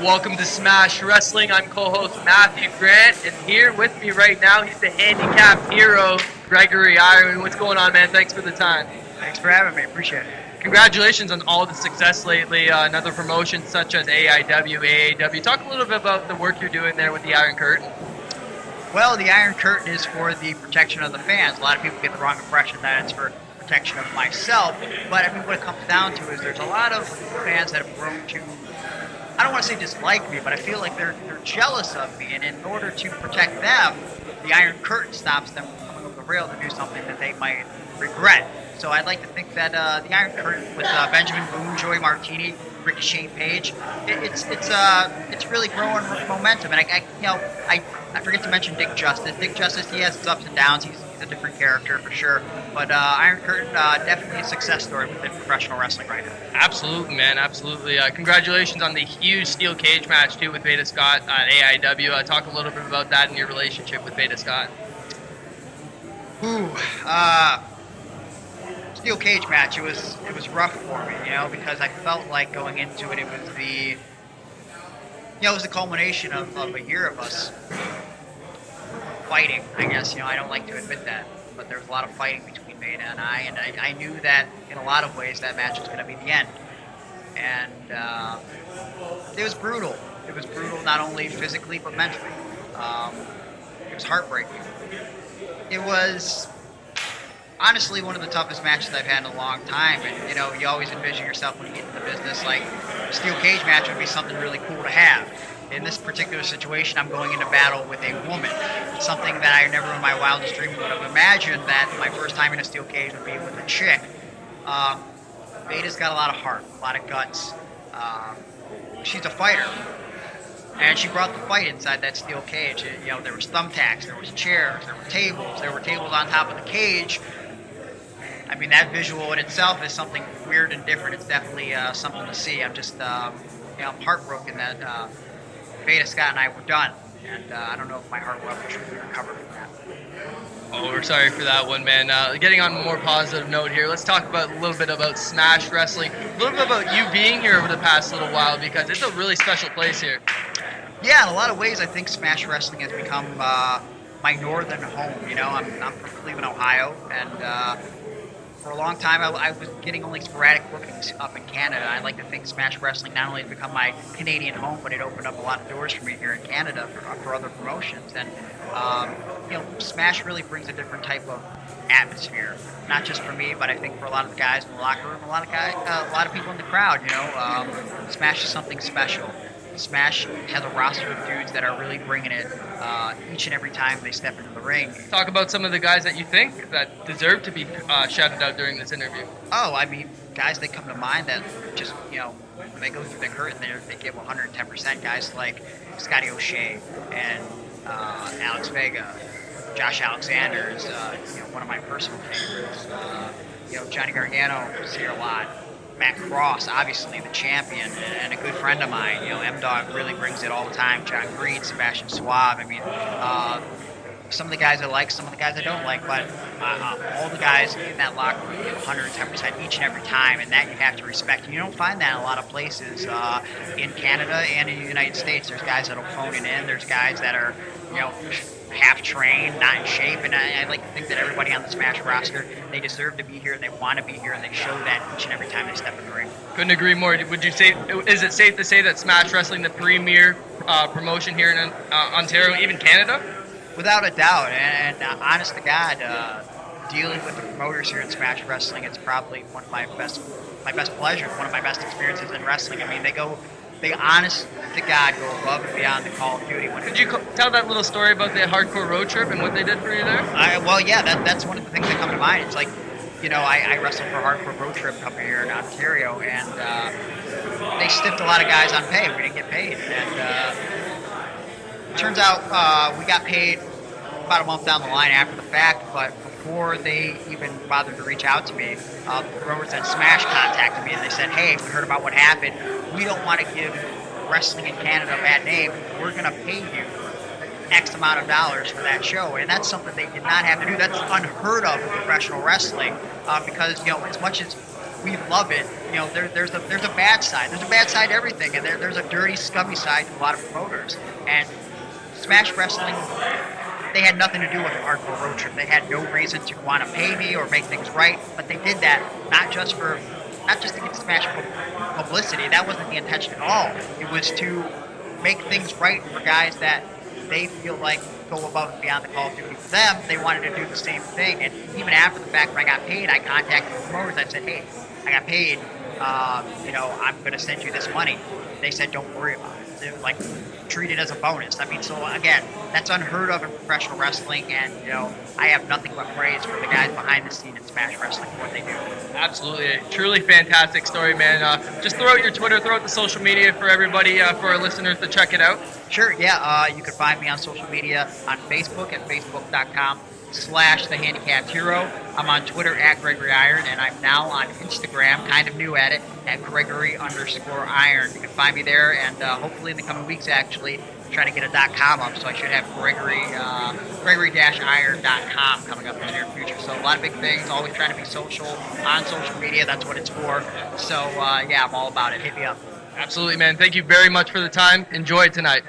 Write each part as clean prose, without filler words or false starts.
Welcome to Smash Wrestling. I'm co-host Matthew Grant, and here with me right now, he's the handicap hero, Gregory Iron. What's going on, man? Thanks for the time. Thanks for having me. Appreciate it. Congratulations on all the success lately. Another promotion such as AIW, AAW. Talk a little bit about the work you're doing there with the Iron Curtain. Well, the Iron Curtain is for the protection of the fans. A lot of people get the wrong impression that it's for protection of myself, but I mean, what it comes down to is there's a lot of fans that have grown to, I don't want to say dislike me, but I feel like they're jealous of me, and in order to protect them, the Iron Curtain stops them from coming over the rail to do something that they might regret. So I'd like to think that the Iron Curtain with Benjamin Boone, Joey Martini, Ricky Shane Page, it's really growing momentum. And I forget to mention Dick Justice. Dick Justice, he has his ups and downs. He's a different character for sure. But Iron Curtain, definitely a success story within professional wrestling right now. Absolutely, man. Absolutely. Congratulations on the huge steel cage match too with Beta Scott at AIW. Talk a little bit about that and your relationship with Beta Scott. Steel cage match, it was rough for me, because I felt like going into it, it was the culmination of a year of us fighting, I guess. I don't like to admit that, but there was a lot of fighting between Beta and I knew that in a lot of ways that match was going to be the end. And it was brutal. It was brutal not only physically but mentally. It was heartbreaking. It was honestly one of the toughest matches I've had in a long time, and you always envision yourself when you get into the business like a steel cage match would be something really cool to have. In this particular situation, I'm going into battle with a woman. It's something that I never in my wildest dreams would have imagined that my first time in a steel cage would be with a chick. Beta's got a lot of heart, a lot of guts. She's a fighter, and she brought the fight inside that steel cage. There was thumbtacks, there was chairs, there were tables on top of the cage. I mean, that visual in itself is something weird and different. It's definitely something to see. I'm just, I'm heartbroken that Beta Scott and I were done, and I don't know if my heart will ever truly recover from that. Oh, we're sorry for that one, man. Getting on a more positive note here, let's talk about a little bit about Smash Wrestling, a little bit about you being here over the past little while, because it's a really special place here. Yeah, in a lot of ways, I think Smash Wrestling has become my northern home. I'm from Cleveland, Ohio, and for a long time, I was getting only sporadic bookings up in Canada. I like to think Smash Wrestling not only has become my Canadian home, but it opened up a lot of doors for me here in Canada for other promotions. And Smash really brings a different type of atmosphere, not just for me, but I think for a lot of the guys in the locker room, a lot of people in the crowd. Smash is something special. Smash has a roster of dudes that are really bringing it each and every time they step into the ring. Talk about some of the guys that you think that deserve to be shouted out during this interview. Oh, I mean, guys that come to mind that just, when they go through the curtain, they give 110%. Guys like Scotty O'Shea and Alex Vega, Josh Alexander is one of my personal favorites. Johnny Gargano is here a lot. Matt Cross, obviously the champion and a good friend of mine. M-Dog really brings it all the time. John Green, Sebastian Suave. I mean, some of the guys I like, some of the guys I don't like, but all the guys in that locker room give 110% each and every time, and that you have to respect. And you don't find that in a lot of places in Canada and in the United States. There's guys that'll phone it in. There's guys that are, half trained, not in shape, and I like to think that everybody on the Smash roster, they deserve to be here, they want to be here, and they show that each and every time they step in the ring. Couldn't agree more. Would you say, is it safe to say that Smash Wrestling, the premier promotion here in Ontario, even Canada? Without a doubt, and honest to God, dealing with the promoters here in Smash Wrestling, it's probably one of my best pleasures, one of my best experiences in wrestling. I mean, they honest to God go above and beyond the Call of Duty. Could you tell that little story about the hardcore road trip and what they did for you there? That's one of the things that come to mind. It's like, I wrestled for Hardcore Road Trip up here in Ontario, and they stiffed a lot of guys on pay. We didn't get paid, and turns out we got paid about a month down the line after the fact, but before they even bothered to reach out to me, the promoters at Smash contacted me and they said, hey, we heard about what happened. We don't want to give wrestling in Canada a bad name. We're going to pay you X amount of dollars for that show. And that's something they did not have to do. That's unheard of in professional wrestling because, as much as we love it. You know, there's a bad side. There's a bad side to everything, and there's a dirty, scummy side to a lot of promoters. And Smash Wrestling, they had nothing to do with a hardcore road trip. They had no reason to want to pay me or make things right, but they did that not just to get Smash publicity. That wasn't the intention at all. It was to make things right for guys that they feel like go above and beyond the Call of Duty. For them, they wanted to do the same thing. And even after the fact, when I got paid, I contacted the promoters. I said, hey, I got paid. I'm going to send you this money. They said, don't worry about it. They were like, treat it as a bonus. I mean, so again, that's unheard of in professional wrestling, and I have nothing but praise for the guys behind the scene in Smash Wrestling for what they do. Absolutely, truly fantastic story, man. Just throw out your Twitter, throw out the social media for everybody, for our listeners to check it out. Sure, yeah. You can find me on social media on Facebook at facebook.com/thehandicapped.hero. I'm on Twitter at Gregory Iron, and I'm now on Instagram, kind of new at it, at Gregory_Iron. You can find me there, and hopefully in the coming weeks, actually, I'm trying to get a .com up, so I should have Gregory-Iron.com coming up in the near future. So a lot of big things, always trying to be social, on social media, that's what it's for. So, yeah, I'm all about it. Hit me up. Absolutely, man. Thank you very much for the time. Enjoy it tonight.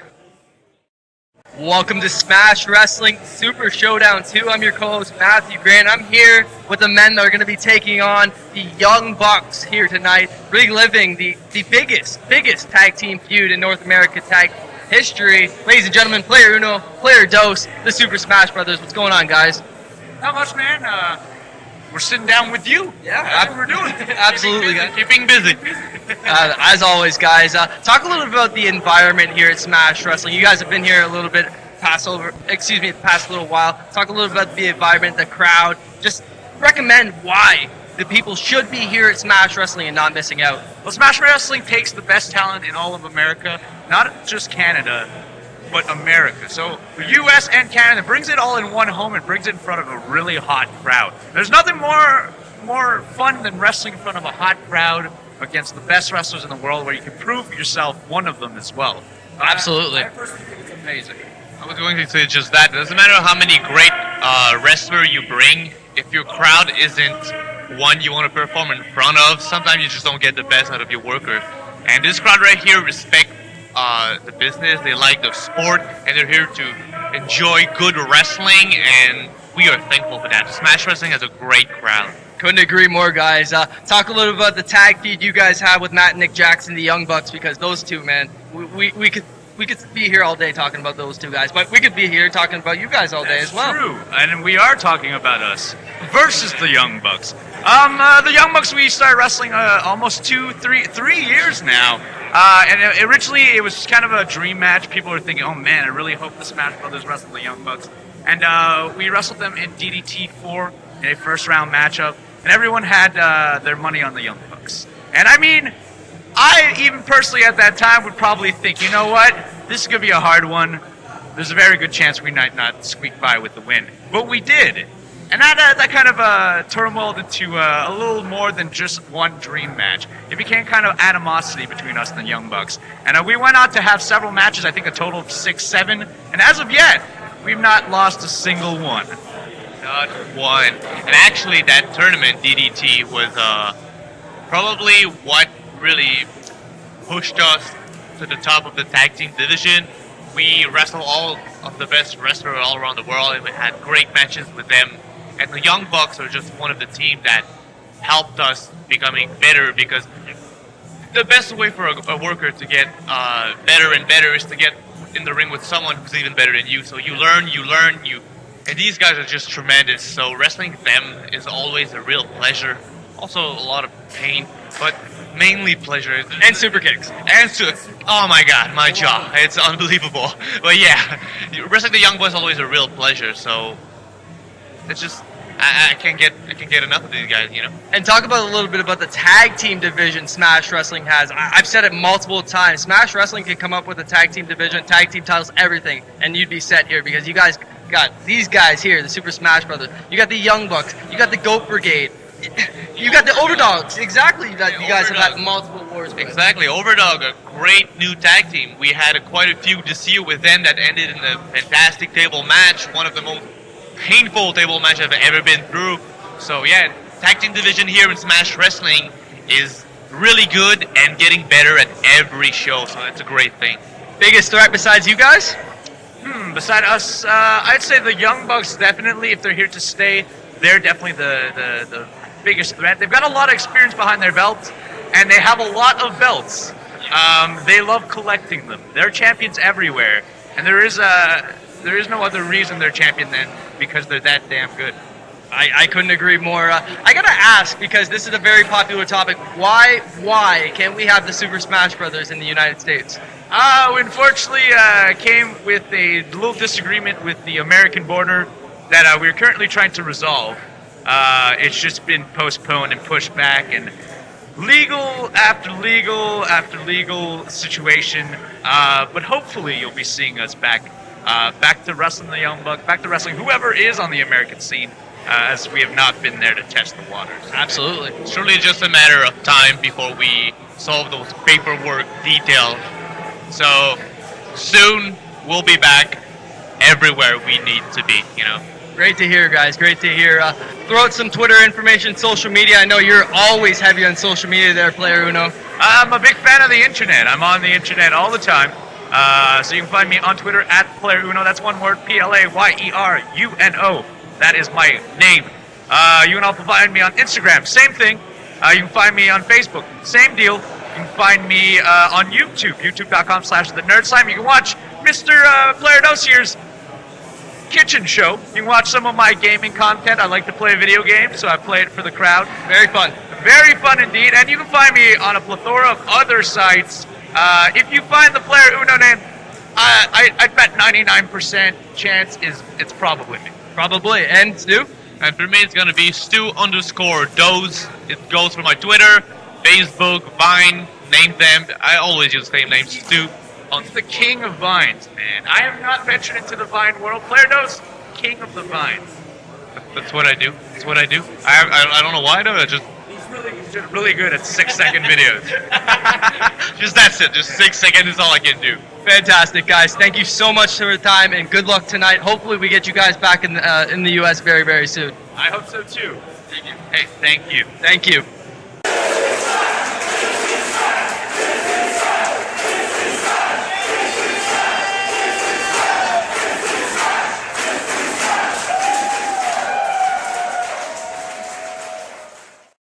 Welcome to Smash Wrestling Super Showdown 2. I'm your co-host, Matthew Grant. I'm here with the men that are going to be taking on the Young Bucks here tonight, reliving the biggest tag team feud in North America tag history. Ladies and gentlemen, player uno, player dos, the Super Smash Brothers. What's going on, guys? Not much, man. We're sitting down with you. Yeah, that's what we're doing. Absolutely, guys. Keeping busy. As always, guys, talk a little bit about the environment here at Smash Wrestling. You guys have been here a little bit the past little while. Talk a little bit about the environment, the crowd. Just recommend why the people should be here at Smash Wrestling and not missing out. Well, Smash Wrestling takes the best talent in all of America, not just Canada, but America. So the U.S. and Canada brings it all in one home and brings it in front of a really hot crowd. There's nothing more fun than wrestling in front of a hot crowd against the best wrestlers in the world, where you can prove yourself one of them as well. Absolutely. I personally think it's amazing. I was going to say just that. It doesn't matter how many great wrestlers you bring, if your crowd isn't one you want to perform in front of, sometimes you just don't get the best out of your worker. And this crowd right here respect the business, they like the sport, and they're here to enjoy good wrestling, and we are thankful for that. Smash Wrestling has a great crowd. Couldn't agree more, guys. Talk a little about the tag feud you guys have with Matt and Nick Jackson, the Young Bucks, because those two, man, we could be here all day talking about those two guys, but we could be here talking about you guys all day as well. True, and we are talking about us versus the Young Bucks. The Young Bucks, we started wrestling almost 3 years now. And originally it was kind of a dream match. People were thinking, oh man, I really hope the Smash Brothers wrestle the Young Bucks. And we wrestled them in DDT 4 in a first round matchup. And everyone had their money on the Young Bucks. And I mean, I even personally at that time would probably think, you know what, this is going to be a hard one. There's a very good chance we might not squeak by with the win. But we did. And that kind of turmoiled into a little more than just one dream match. It became kind of animosity between us and the Young Bucks. And we went on to have several matches, I think a total of 6, 7. And as of yet, we've not lost a single one. Not one. And actually, that tournament, DDT, was probably what really pushed us to the top of the tag team division. We wrestled all of the best wrestlers all around the world, and we had great matches with them. And the Young Bucks are just one of the teams that helped us becoming better, because the best way for a worker to get better and better is to get in the ring with someone who's even better than you. So you learn, and these guys are just tremendous. So wrestling them is always a real pleasure. Also a lot of pain, but mainly pleasure. And super kicks. Oh my god, my jaw. It's unbelievable. But yeah, wrestling the Young Bucks is always a real pleasure. So it's just, I can't get enough of these guys, you know. And talk about a little bit about the tag team division Smash Wrestling has. I've said it multiple times. Smash Wrestling can come up with a tag team division, tag team titles, everything, and you'd be set here, because you guys got these guys here, the Super Smash Brothers. You got the Young Bucks. You got the Goat Brigade. You got the Overdogs. Exactly. You guys have had multiple wars with. Exactly. Overdog, a great new tag team. We had quite a few this year with them that ended in a fantastic table match. One of the most painful table match I've ever been through. So yeah, tag team division here in Smash Wrestling is really good and getting better at every show, so that's a great thing. Biggest threat besides you guys? Beside us, I'd say the Young Bucks definitely, if they're here to stay, they're definitely the biggest threat. They've got a lot of experience behind their belts, and they have a lot of belts. They love collecting them. They're champions everywhere, and there is no other reason they're champion than because they're that damn good. I couldn't agree more. I gotta ask, because this is a very popular topic, why can't we have the Super Smash Brothers in the United States? We unfortunately came with a little disagreement with the American border that we're currently trying to resolve. It's just been postponed and pushed back, and legal after legal situation. But hopefully you'll be seeing us back to wrestling the Young Bucks, back to wrestling whoever is on the American scene, as we have not been there to test the waters. Absolutely. It's really just a matter of time before we solve those paperwork details. So soon we'll be back everywhere we need to be, you know. Great to hear, guys. Great to hear. Throw out some Twitter information, social media. I know you're always heavy on social media there, Player Uno. I'm a big fan of the internet. I'm on the internet all the time. So you can find me on Twitter at PlayerUno. That's one word, PlayerUno. That is my name. You can also find me on Instagram. Same thing. You can find me on Facebook. Same deal. You can find me on YouTube, youtube.com/TheNerdSlime. You can watch Mr. Player Dosier's kitchen show. You can watch some of my gaming content. I like to play video games, so I play it for the crowd. Very fun. Very fun indeed. And you can find me on a plethora of other sites. If you find the Player Uno name, I bet 99% chance is it's probably me. Probably. And Stu? And for me, it's gonna be Stu_Doze. It goes for my Twitter, Facebook, Vine, name them. I always use the same name, Stu. He's the king of vines, man. I have not ventured into the vine world. Player Dose, king of the vines. That's what I do. That's what I do. I don't know why though. He's really good at 6-second videos. Just that's it. Just 6 seconds is all I can do. Fantastic, guys. Thank you so much for your time, and good luck tonight. Hopefully we get you guys back in the U.S. very, very soon. I hope so too. Thank you. Hey, thank you. Thank you.